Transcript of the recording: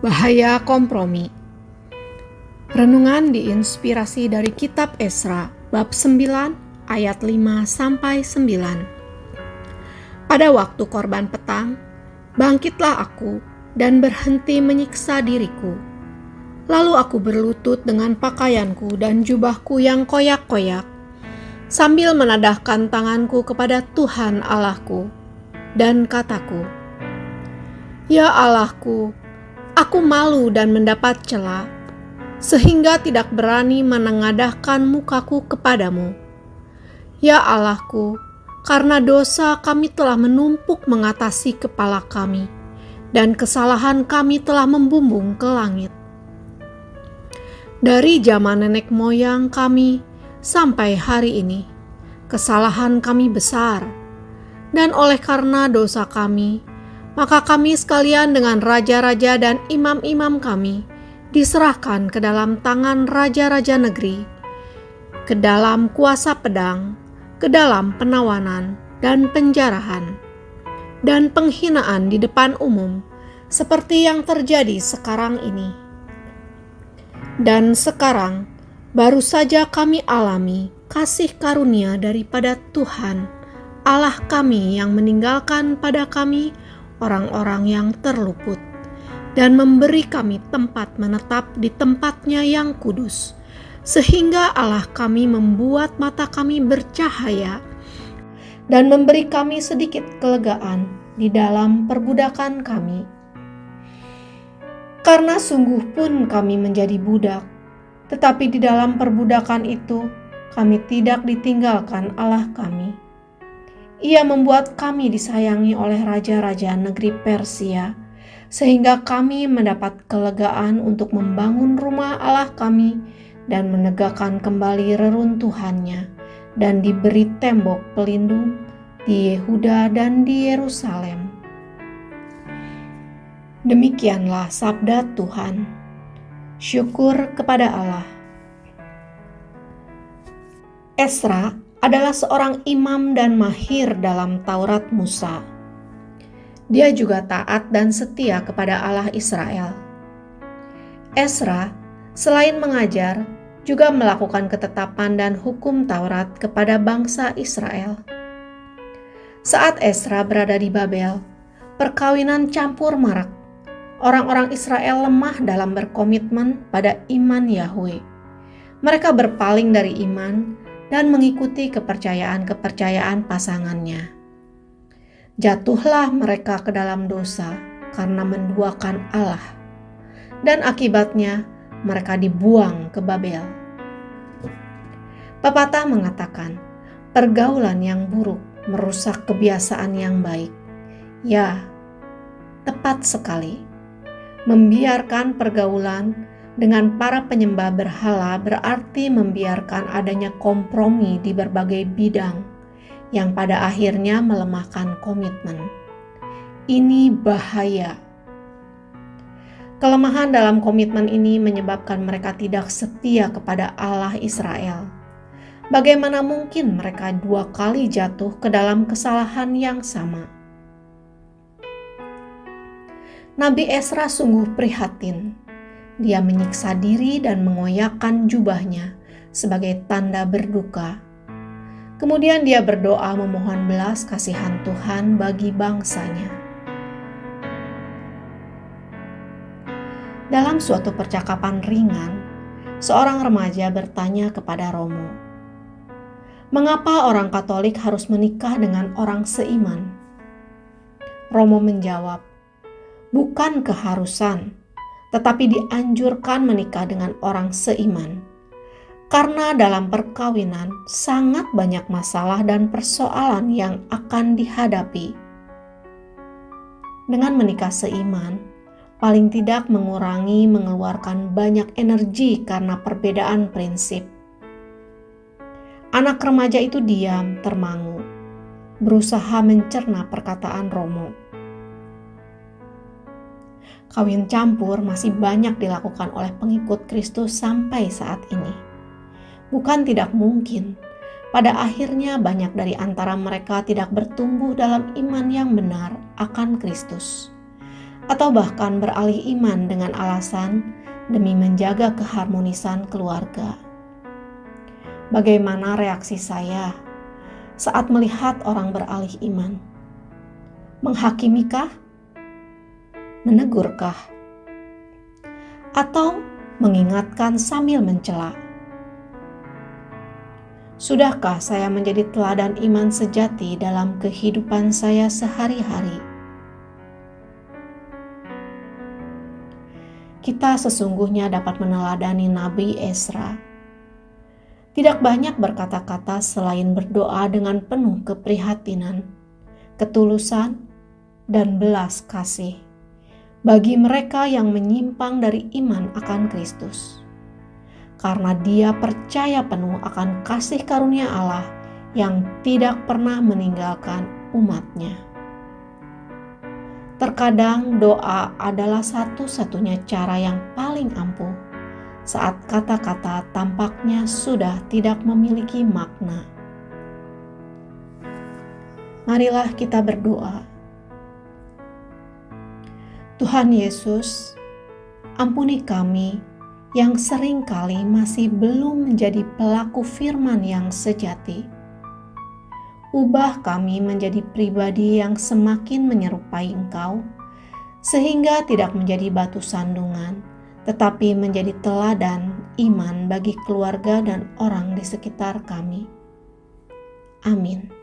Bahaya kompromi. Renungan diinspirasi dari kitab Esra bab 9 ayat 5 sampai 9. Pada waktu korban petang, bangkitlah aku dan berhenti menyiksa diriku. Lalu aku berlutut dengan pakaianku dan jubahku yang koyak-koyak, sambil menadahkan tanganku kepada Tuhan Allahku, dan kataku, "Ya Allahku, aku malu dan mendapat cela, sehingga tidak berani menengadahkan mukaku kepadamu. Ya Allahku, karena dosa kami telah menumpuk mengatasi kepala kami, dan kesalahan kami telah membumbung ke langit. Dari zaman nenek moyang kami sampai hari ini, kesalahan kami besar, dan oleh karena dosa kami, maka kami sekalian dengan raja-raja dan imam-imam kami diserahkan ke dalam tangan raja-raja negeri, ke dalam kuasa pedang, ke dalam penawanan dan penjarahan, dan penghinaan di depan umum, seperti yang terjadi sekarang ini. Dan sekarang baru saja kami alami kasih karunia daripada Tuhan, Allah kami yang meninggalkan pada kami orang-orang yang terluput, dan memberi kami tempat menetap di tempatnya yang kudus, sehingga Allah kami membuat mata kami bercahaya, dan memberi kami sedikit kelegaan di dalam perbudakan kami. Karena sungguh pun kami menjadi budak, tetapi di dalam perbudakan itu kami tidak ditinggalkan Allah kami. Ia membuat kami disayangi oleh raja-raja negeri Persia, sehingga kami mendapat kelegaan untuk membangun rumah Allah kami dan menegakkan kembali reruntuhannya, dan diberi tembok pelindung di Yehuda dan di Yerusalem. Demikianlah sabda Tuhan. Syukur kepada Allah. Esra adalah seorang imam dan mahir dalam Taurat Musa. Dia juga taat dan setia kepada Allah Israel. Esra, selain mengajar, juga melakukan ketetapan dan hukum Taurat kepada bangsa Israel. Saat Esra berada di Babel, perkawinan campur marak. Orang-orang Israel lemah dalam berkomitmen pada iman Yahwe. Mereka berpaling dari iman dan mengikuti kepercayaan-kepercayaan pasangannya. Jatuhlah mereka ke dalam dosa karena menduakan Allah, dan akibatnya mereka dibuang ke Babel. Pepatah mengatakan, pergaulan yang buruk merusak kebiasaan yang baik. Ya, tepat sekali. Membiarkan pergaulan dengan para penyembah berhala berarti membiarkan adanya kompromi di berbagai bidang yang pada akhirnya melemahkan komitmen. Ini bahaya. Kelemahan dalam komitmen ini menyebabkan mereka tidak setia kepada Allah Israel. Bagaimana mungkin mereka dua kali jatuh ke dalam kesalahan yang sama? Nabi Esra sungguh prihatin. Dia menyiksa diri dan mengoyakkan jubahnya sebagai tanda berduka. Kemudian dia berdoa memohon belas kasihan Tuhan bagi bangsanya. Dalam suatu percakapan ringan, seorang remaja bertanya kepada Romo, "Mengapa orang Katolik harus menikah dengan orang seiman?" Romo menjawab, "Bukan keharusan, tetapi dianjurkan menikah dengan orang seiman. Karena dalam perkawinan sangat banyak masalah dan persoalan yang akan dihadapi. Dengan menikah seiman, paling tidak mengurangi mengeluarkan banyak energi karena perbedaan prinsip." Anak remaja itu diam, termangu, berusaha mencerna perkataan Romo. Kawin campur masih banyak dilakukan oleh pengikut Kristus sampai saat ini. Bukan tidak mungkin, pada akhirnya banyak dari antara mereka tidak bertumbuh dalam iman yang benar akan Kristus. atau bahkan beralih iman dengan alasan demi menjaga keharmonisan keluarga. Bagaimana reaksi saya saat melihat orang beralih iman? Menghakimikah? Menegurkah? Atau mengingatkan sambil mencela? Sudahkah saya menjadi teladan iman sejati dalam kehidupan saya sehari-hari? Kita sesungguhnya dapat meneladani Nabi Ezra. Tidak banyak berkata-kata selain berdoa dengan penuh keprihatinan, ketulusan, dan belas kasih bagi mereka yang menyimpang dari iman akan Kristus. Karena dia percaya penuh akan kasih karunia Allah yang tidak pernah meninggalkan umatnya. Terkadang doa adalah satu-satunya cara yang paling ampuh saat kata-kata tampaknya sudah tidak memiliki makna. Marilah kita berdoa. Tuhan Yesus, ampuni kami yang seringkali masih belum menjadi pelaku firman yang sejati. Ubah kami menjadi pribadi yang semakin menyerupai Engkau, sehingga tidak menjadi batu sandungan, tetapi menjadi teladan iman bagi keluarga dan orang di sekitar kami. Amin.